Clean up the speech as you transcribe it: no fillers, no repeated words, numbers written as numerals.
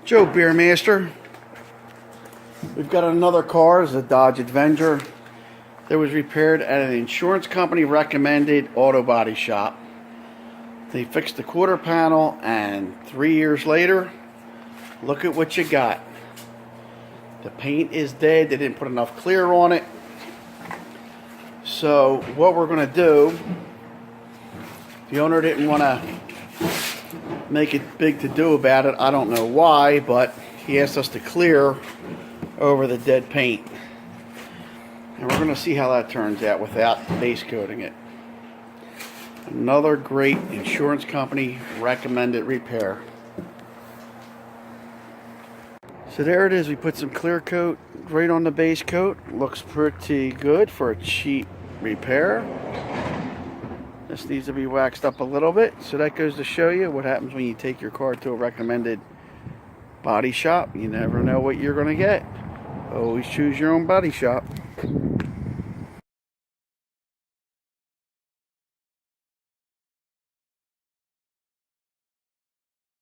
Joe Beermaster. We've got another car, it's a Dodge Avenger that was repaired at an insurance company recommended auto body shop. They fixed the quarter panel, and 3 years later, look at what you got. The paint is dead. They didn't put enough clear on it. So what we're going to do, the owner didn't want to make it big to do about it. I don't know why, but he asked us to clear over the dead paint. And we're going to see how that turns out without base coating it. Another great insurance company recommended repair. So there it is. We put some clear coat right on the base coat. Looks pretty good for a cheap repair. This needs to be waxed up a little bit. So that goes to show you what happens when you take your car to a recommended body shop. You never know what you're going to get. Always choose your own body shop.